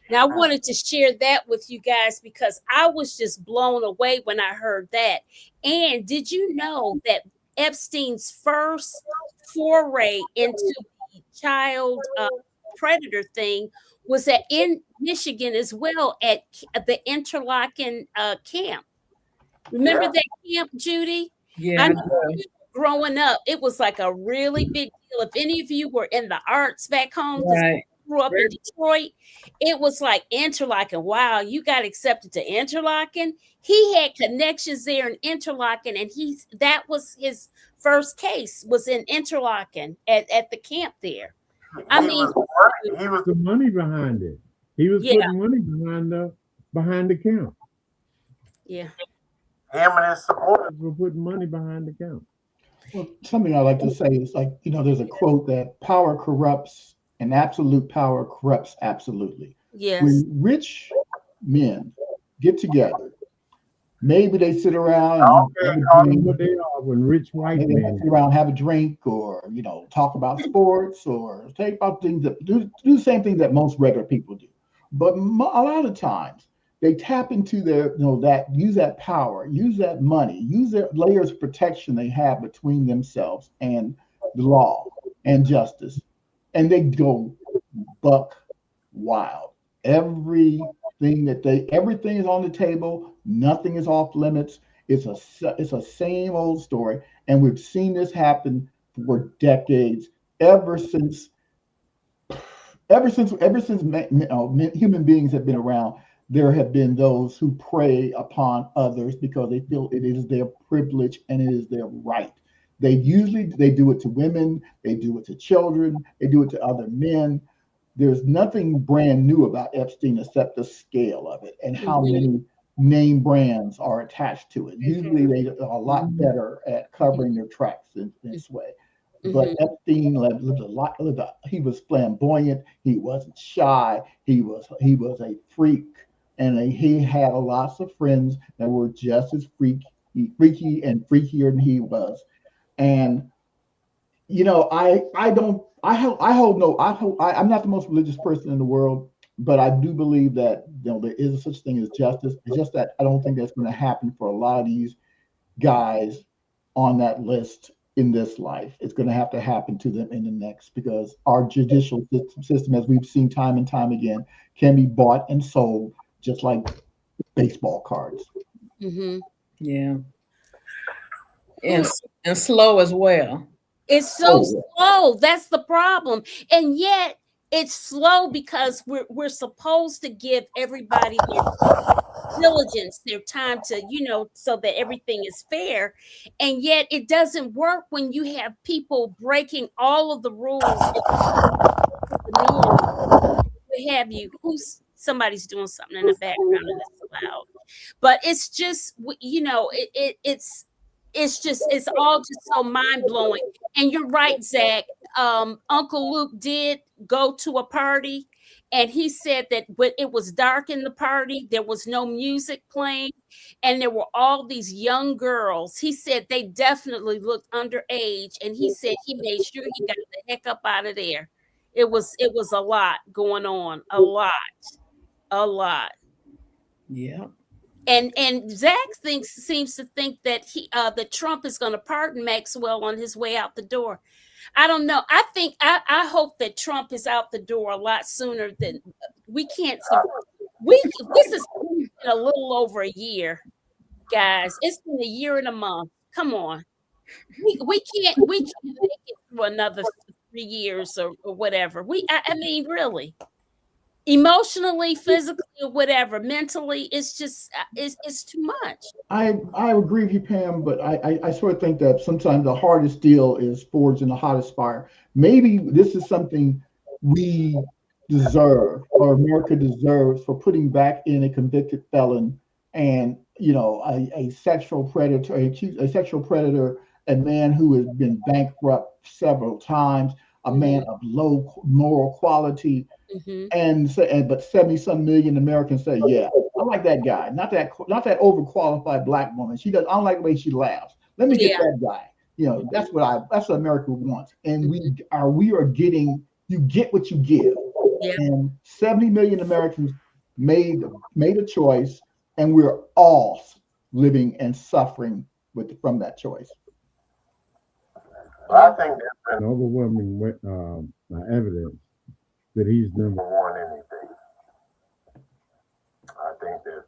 Now, I wanted to share that with you guys because I was just blown away when I heard that. And did you know that Epstein's first foray into the child predator thing was in Michigan as well at the Interlaken camp? Remember that camp, Judy? Yeah. I know growing up, it was like a really big deal. If any of you were in the arts back home, Right. grew up in Detroit, it was like Interlaken. Wow, you got accepted to Interlaken. He had connections there in Interlaken, and that was his first case was in Interlaken at the camp there. I mean, he was the money behind it. He was putting money behind the camp. Yeah. Him and his supporters were putting money behind the camp. Well, something I like to say is like, there's a quote that power corrupts and absolute power corrupts absolutely. Yes. When rich men get together, maybe they sit around when rich white men sit around, have a drink, or talk about sports, or think about things that do the same thing that most regular people do. But a lot of times they tap into their use that power, use that money, use their layers of protection they have between themselves and the law and justice, and they go buck wild. Everything is on the table. Nothing is off limits. It's a same old story, and we've seen this happen for decades. Ever since human beings have been around, there have been those who prey upon others because they feel it is their privilege and it is their right. They do it to women, they do it to children, they do it to other men. There's nothing brand new about Epstein except the scale of it and how many name brands are attached to it. Usually they are a lot better at covering their tracks in this way. But Epstein lived a lot. He was flamboyant. He wasn't shy. He was a freak, and he had lots of friends that were just as freaky and freakier than he was. And I'm not the most religious person in the world, but I do believe that there is such thing as justice. It's just that I don't think that's going to happen for a lot of these guys on that list in this life. It's going to have to happen to them in the next, because our judicial system, as we've seen time and time again, can be bought and sold just like baseball cards. Yeah. And slow as well. It's so slow. That's the problem. And yet it's slow because we're supposed to give everybody their diligence, their time to, so that everything is fair. And yet it doesn't work when you have people breaking all of the rules. Somebody's doing something in the background and it's loud. But it's just, it's all just so mind-blowing. And you're right, Zach. Uncle Luke did go to a party, and he said that when it was dark in the party, there was no music playing, and there were all these young girls. He said they definitely looked underage, and he said he made sure he got the heck up out of there. It was a lot going on, a lot. Yeah. And Zach seems to think that that Trump is going to pardon Maxwell on his way out the door. I don't know. I hope that Trump is out the door a lot sooner than we can't. This has been a little over a year, guys. It's been a year and a month. Come on, we can't make it through another 3 years or whatever. I mean, really. emotionally, physically, or whatever, mentally, it's just it's too much. I agree with you, Pam, but I sort of think that sometimes the hardest steel is forged in the hottest fire. Maybe this is something we deserve, or America deserves, for putting back in a convicted felon and a sexual predator, a sexual predator, a man who has been bankrupt several times, a man of low moral quality. But 70-some million Americans say, yeah, I like that guy, not that overqualified black woman. I don't like the way she laughs. Let me get that guy. That's what America wants. And we are getting, you get what you give. Yeah. And 70 million Americans made a choice, and we're all living and suffering from that choice. Well, I think there's An overwhelming evidence that he's number one anything. I think that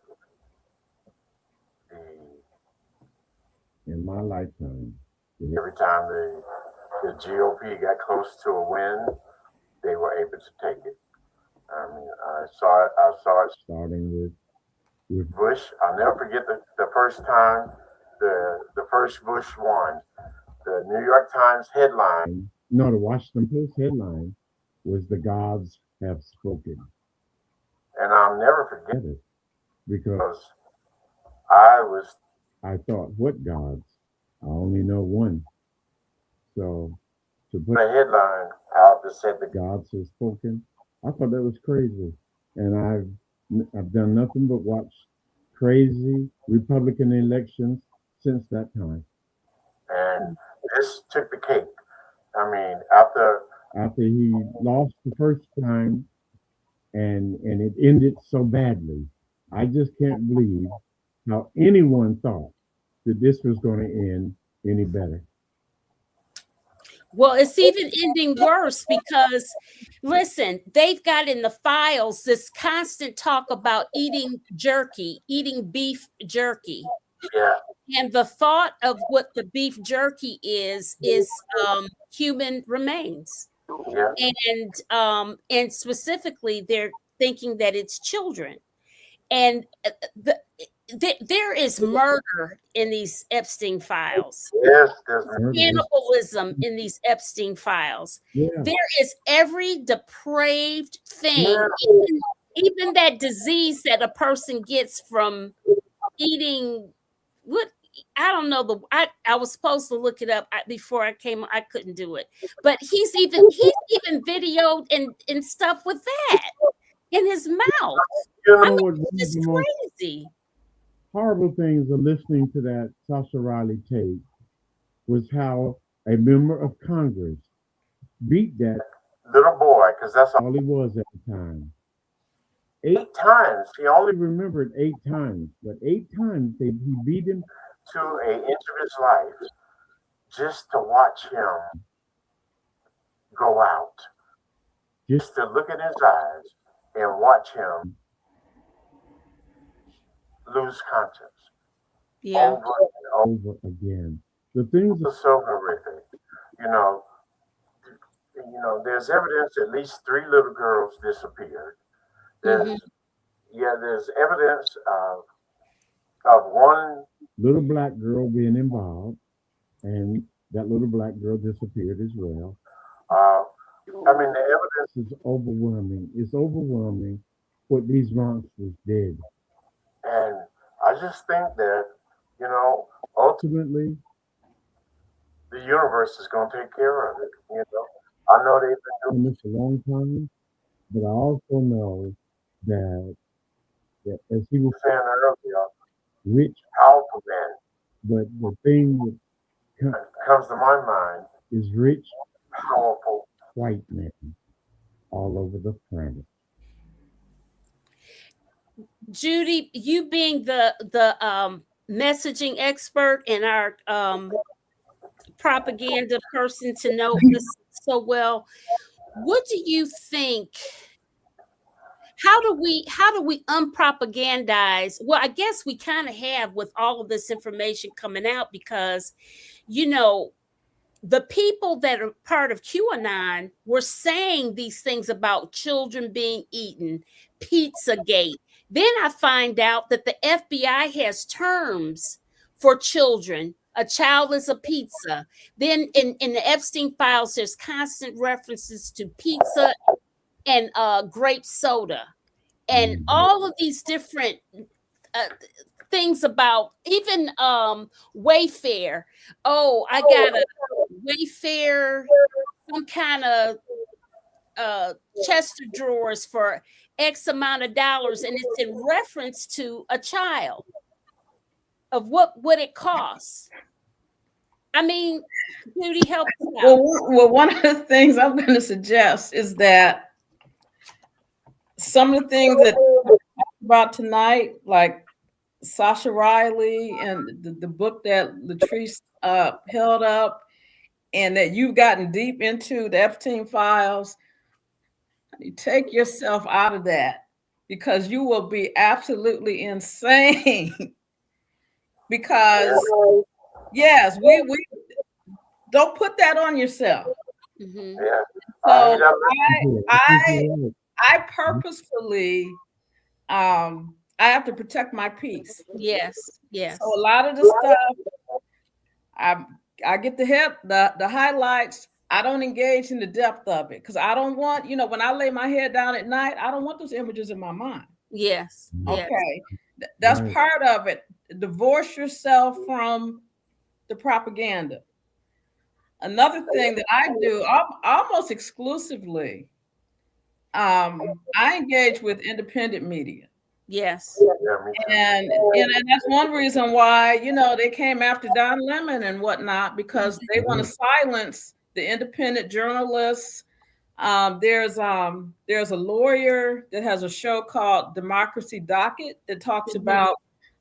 in my lifetime. Every time the GOP got close to a win, they were able to take it. I mean, I saw it starting with Bush. I'll never forget the first time the first Bush won. The New York Times headline. No, the Washington Post headline was "The gods have spoken," and I'll never forget it because I thought, what gods? I only know one. So to put a headline out that said the gods have spoken, I thought that was crazy. And I've done nothing but watch crazy Republican elections since that time. And this took the cake. I mean, after he lost the first time and it ended so badly, I just can't believe how anyone thought that this was going to end any better. Well, it's even ending worse because, listen, they've got in the files this constant talk about eating beef jerky. Yeah. And the thought of what the beef jerky is human remains. Yeah. And specifically, they're thinking that it's children. And there is murder in these Epstein files. Yes, there's cannibalism in these Epstein files. Yeah. There is every depraved thing, even that disease that a person gets from eating. I don't know. I was supposed to look it up before I came. I couldn't do it. But he's even videoed and stuff with that in his mouth. I mean, it's crazy. Horrible things of listening to that Sasha Riley tape was how a member of Congress beat that little boy, because that's all he was at the time. 8 times. He only remembered 8 times, but 8 times he beat him to an inch of his life just to watch him go out, just to look in his eyes and watch him lose conscience. Yeah. Over again. The things are so horrific. You know, there's evidence at least 3 little girls disappeared. There's evidence of one little black girl being involved, and that little black girl disappeared as well. I mean, the evidence is overwhelming. It's overwhelming what these monsters did. And I just think that, ultimately, the universe is going to take care of it. I know they've been doing this a long time, but I also know that as he was saying earlier, rich, powerful man. But the thing that comes to my mind is rich, powerful white men all over the planet. Judy, you being the messaging expert and our propaganda person to know this so well, what do you think? How do we unpropagandize? Well, I guess we kind of have with all of this information coming out because, the people that are part of QAnon were saying these things about children being eaten, Pizzagate. Then I find out that the FBI has terms for children. A child is a pizza. Then in the Epstein files, there's constant references to pizza and grape soda. And all of these different things about even Wayfair. Oh, I got a Wayfair, some kind of chest of drawers for X amount of dollars, and it's in reference to a child of what it costs. I mean, Judy, help us out. Well, one of the things I'm going to suggest is that some of the things that we talked about tonight, like Sasha Riley and the book that Latrice held up, and that you've gotten deep into the Epstein files, you take yourself out of that, because you will be absolutely insane. Because yes, we don't put that on yourself. Mm-hmm. So I purposefully I have to protect my peace. Yes, yes. So a lot of the stuff I get the highlights. I don't engage in the depth of it, because I don't want, when I lay my head down at night, I don't want those images in my mind. Yes. Okay. That's part of it. Divorce yourself from the propaganda. Another thing that I do almost exclusively, I engage with independent media. Yes. And that's one reason why, they came after Don Lemon and whatnot, because they want to silence the independent journalists. There's a lawyer that has a show called Democracy Docket that talks about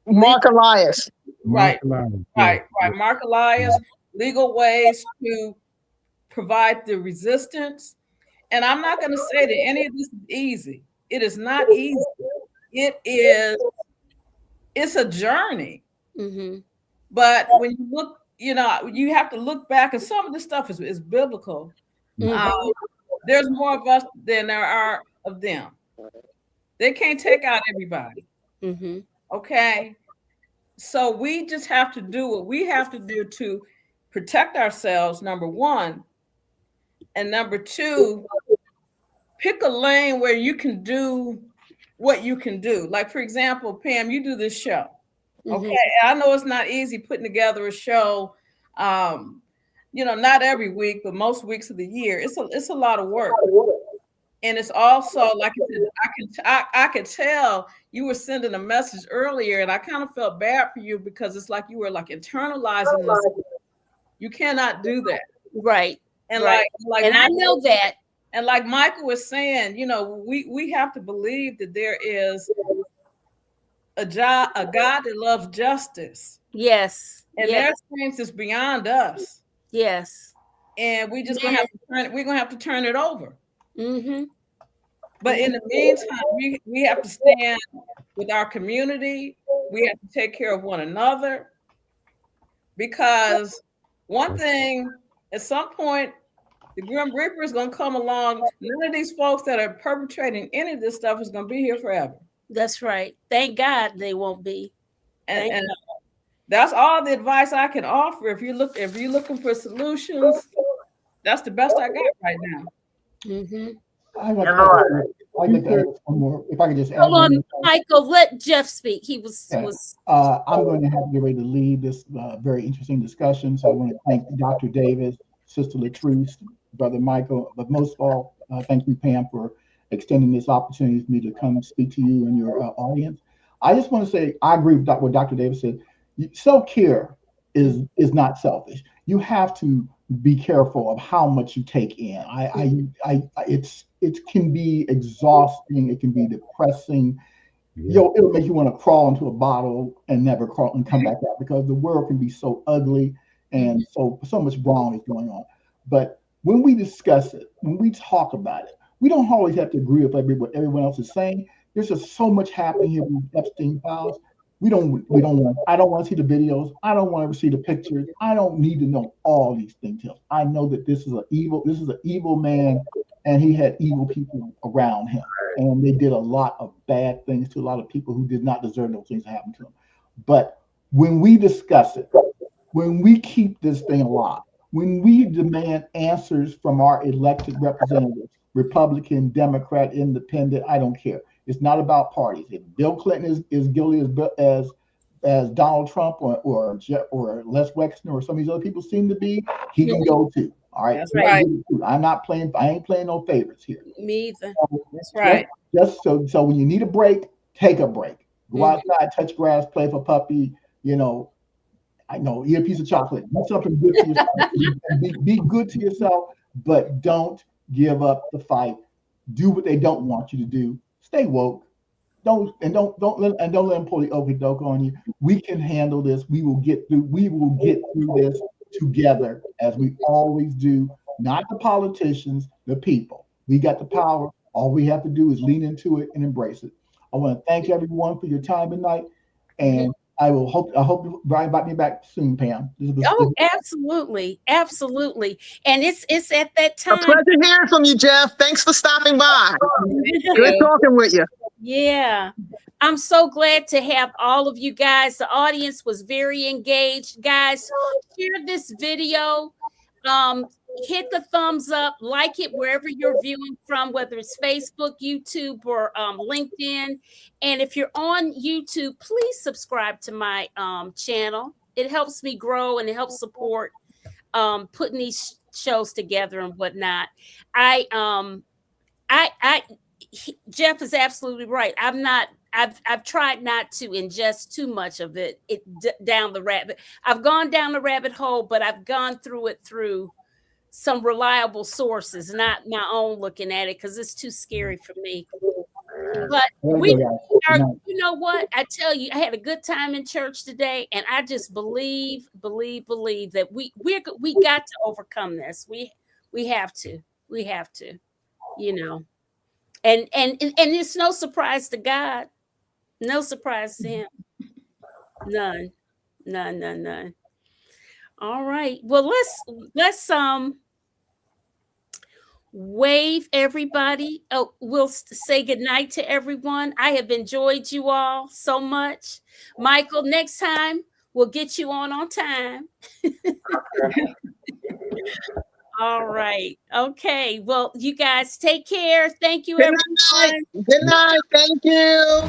Mark Elias. Right. Mark Elias, legal ways to provide the resistance. And I'm not going to say that any of this is easy. It is not easy. It's a journey. Mm-hmm. But when you look, you have to look back, and some of this stuff is biblical. Mm-hmm. There's more of us than there are of them. They can't take out everybody. Mm-hmm. Okay. So we just have to do what we have to do to protect ourselves, number one. And number two, pick a lane where you can do what you can do. Like, for example, Pam, you do this show. Okay. Mm-hmm. I know it's not easy putting together a show, not every week, but most weeks of the year. It's a lot of work. And it's also, like I could tell you were sending a message earlier, and I kind of felt bad for you, because it's like you were like internalizing this. You cannot do that. Right. And right. like and Michael, I know that. And like Michael was saying, we have to believe that there is a God that loves justice. Yes. And there's things that's beyond us. Yes. And we just gonna have to we're gonna have to turn it over. Mm-hmm. But in the meantime, we have to stand with our community. We have to take care of one another, because one thing, at some point, the Grim Reaper is going to come along. None of these folks that are perpetrating any of this stuff is going to be here forever. That's right. Thank God they won't be. And that's all the advice I can offer. If you're looking for solutions, that's the best I got right now. Mm-hmm. I'd like to add one more. If I could just add. Hold on, Michael. Let Jeff speak. He was. I'm going to have to get ready to leave this very interesting discussion. So I want to thank Dr. Davis, Sister Latrice, Brother Michael, but most of all, thank you, Pam, for extending this opportunity for me to come speak to you and your audience. I just want to say I agree with what Dr. Davis said. Self-care is not selfish. You have to be careful of how much you take in. It can be exhausting. It can be depressing. It'll make you want to crawl into a bottle and never crawl and come back out, because the world can be so ugly and so much wrong is going on. But when we discuss it, when we talk about it, we don't always have to agree with what everyone else is saying. There's just so much happening here with Epstein files. We don't want. I don't want to see the videos. I don't want to see the pictures. I don't need to know all these details. I know that this is an evil man, and he had evil people around him, and they did a lot of bad things to a lot of people who did not deserve those things to happen to them. But when we discuss it, when we keep this thing alive, when we demand answers from our elected representatives, Republican, Democrat, Independent, I don't care. It's not about parties. If Bill Clinton is guilty as Donald Trump or Les Wexner or some of these other people seem to be, he can go too. All right. That's right. I'm not playing. I ain't playing no favorites here. Me either. So, That's right. Just so when you need a break, take a break. Go outside, touch grass, play for puppy. You know, I know, eat a piece of chocolate. Do something good to yourself. Be good to yourself, but don't give up the fight. Do what they don't want you to do. Stay woke. Don't let them pull the okey doke on you. We can handle this. We will get through this together, as we always do. Not the politicians, the people. We got the power. All we have to do is lean into it and embrace it. I want to thank everyone for your time tonight, and I hope Brian invite me back soon, Pam. Absolutely, and it's at that time. A pleasure hearing from you, Jeff. Thanks for stopping by. Good talking with you. Yeah, I'm so glad to have all of you guys. The audience was very engaged. Guys, share this video. Hit the thumbs up, like it wherever you're viewing from, whether it's Facebook, YouTube, or LinkedIn. And if you're on YouTube, please subscribe to my channel. It helps me grow and it helps support putting these shows together and whatnot. Jeff is absolutely right. I've tried not to ingest too much of it down the rabbit. I've gone down the rabbit hole, but I've gone through it through some reliable sources, not my own looking at it, because it's too scary for me. But we are, you know what? I tell you, I had a good time in church today, and I just believe that we got to overcome this. We have to, you know. And it's no surprise to God. No surprise to him. None. All right. Well, let's wave everybody. Oh, we'll say goodnight to everyone. I have enjoyed you all so much. Michael, next time we'll get you on time. All right. Okay. Well, you guys take care. Thank you, everyone. Good night. Thank you.